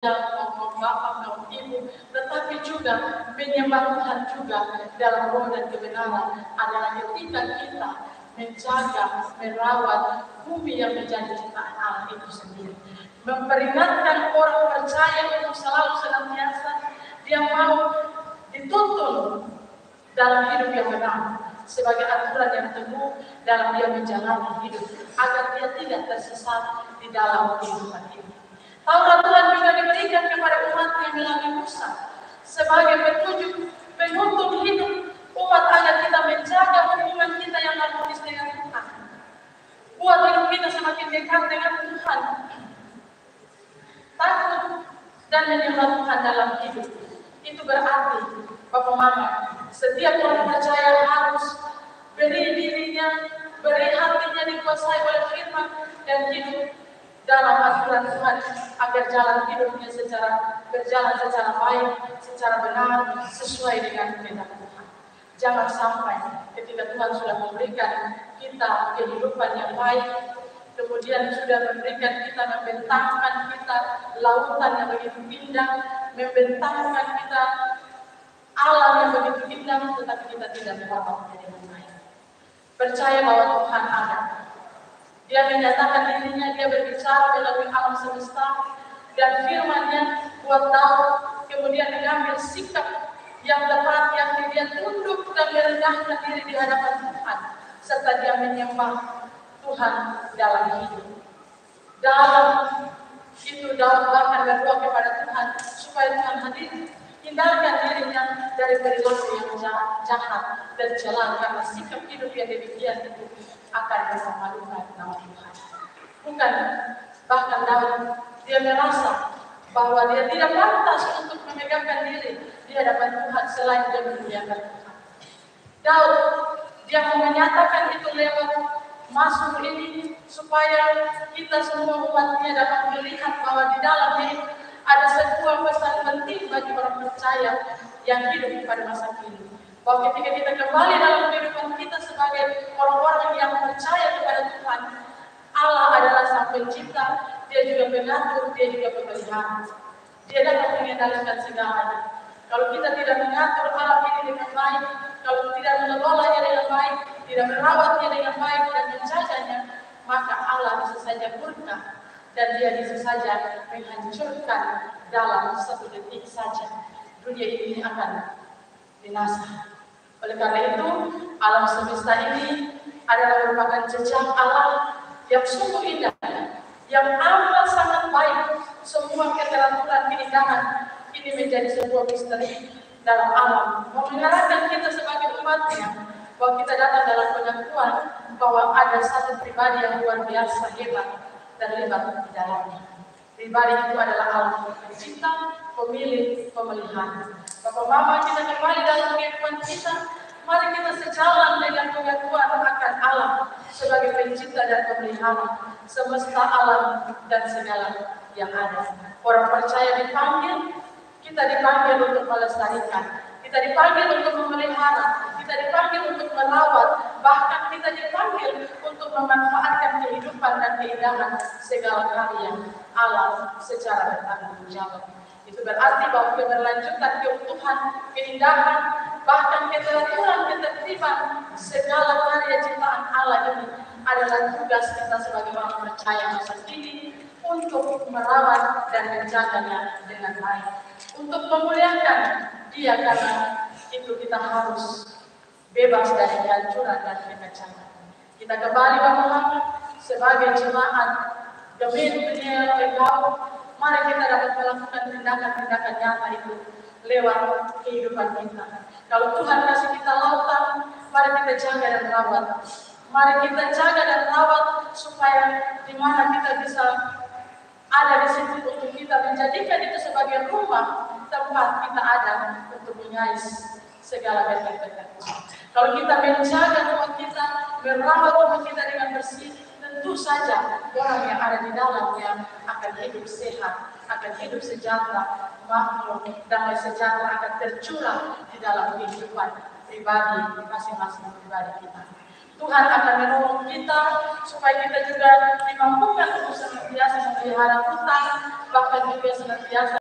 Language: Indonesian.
kaum bapak, kaum ibu, tetapi juga menyembah Tuhan juga dalam roh dan kebenaran adalah ketika kita menjaga, merawat bumi yang menjadi ciptaan Allah itu sendiri. Memperingatkan orang percaya untuk selalu senantiasa dia mau dituntun dalam hidup yang benar sebagai aturan yang teguh dalam dia menjalani hidup agar dia tidak tersesat di dalam kehidupan ini. Taurat Tuhan juga diberikan kepada umat yang melalui Musa sebagai petunjuk penuntun hidup umat agar kita menjaga hubungan kita yang harmonis dengan Tuhan. Buat hidup kita semakin dekat dengan Tuhan. Takut dan menyembah Tuhan dalam hidup. Itu berarti Bapak Mama, setiap orang percaya harus beri dirinya, beri hatinya dikuasai oleh firman dan hidup dalam aturan Tuhan agar jalan hidupnya berjalan secara baik, secara benar, sesuai dengan kehendak Tuhan. Jangan sampai ketika Tuhan sudah memberikan kita kehidupan yang baik, kemudian sudah memberikan kita, membentangkan kita lautan yang begitu indah, membentangkan kita alam yang begitu indah, tetapi kita tidak merawatnya dengan baik. Percaya bahwa Tuhan ada. Dia menyatakan dirinya, dia berbicara melalui alam semesta, dan firman-Nya buat Daud, kemudian mengambil sikap yang tepat, yang dia tunduk dan merendahkan diri di hadapan Tuhan, serta dia menyembah Tuhan dalam hidup. Dalam itu Daud bahkan berdoa kepada Tuhan supaya Tuhan hadir. Hindarkan dirinya dari perilaku yang jahat dan jalan, karena sikap hidup yang demikian itu akan memalukan nama Tuhan. Bukan, bahkan Daud dia merasa bahwa dia tidak pantas untuk memegangkan diri di hadapan Tuhan selain dia memuliakan Tuhan. Daud dia mau menyatakan itu lewat Mazmur ini supaya kita semua umatnya dapat melihat bahwa di dalam ini ada sebuah pesan penting bagi orang percaya yang hidup pada masa kini. Bahwa ketika kita kembali dalam kehidupan kita sebagai orang-orang yang percaya kepada Tuhan, Allah adalah Sang Pencipta, Dia juga pengatur, Dia juga pemelihara. Dia dapat mengendalikan segalanya. Kalau kita tidak mengatur alam ini dengan baik, kalau tidak mengelolanya dengan baik, tidak merawatnya dengan baik dan menjaganya, maka Allah bisa saja murka dan Dia bisa saja menghancurkan dalam satu detik saja. Dunia ini akan binasa. Oleh karena itu, alam semesta ini adalah merupakan jejak Allah yang sungguh indah, yang amat sangat baik. Semua keteraturan keindahan ini menjadi sebuah misteri dalam alam, mengarahkan kita sebagai umatnya bahwa kita datang dalam pengakuan bahwa ada satu pribadi yang luar biasa hebat terlibat di dalamnya. Pribadi itu adalah Allah Pencipta, Pemilik, Pemelihara. Bapak Mama, kita kembali dalam kehidupan kita. Mari kita sejalan dengan pengakuan akan Allah sebagai Pencipta dan Pemelihara semesta alam dan segala yang ada. Orang percaya dipanggil, kita dipanggil untuk melestarikan, kita dipanggil untuk memelihara, kita dipanggil untuk merawat, bahkan kita dipanggil untuk memanfaatkan kehidupan dan keindahan segala karya alam secara bertanggung jawab. Itu berarti bahwa keberlanjutan keutuhan, keindahan, bahkan keteraturan, ketertiban segala karya ciptaan Allah ini adalah tugas kita sebagai orang percaya masa kini untuk merawat dan menjaganya dengan baik, untuk memuliakan Dia, karena itu kita harus bebas dari kehancuran dan kekacauan. Kita kembali Bapak sebagai jemaat demi dunia engkau, mari kita dapat melakukan tindakan-tindakan nyata itu lewat kehidupan kita. Kalau Tuhan kasih kita lautan, mari kita jaga dan rawat. Mari kita jaga dan rawat supaya di mana kita bisa ada di situ untuk kita menjadikan itu sebagai rumah tempat kita ada untuk mengais segala berkat-berkat. Kalau kita menjaga rumah kita, merawat rumah kita dengan bersih, tentu saja orang yang ada di dalamnya akan hidup sehat, akan hidup sejahtera, makmur, damai sejahtera akan tercurah di dalam kehidupan pribadi masing-masing pribadi kita. Tuhan akan menolong kita supaya kita juga dimampukan untuk senantiasa memelihara hutang, bahkan juga senantiasa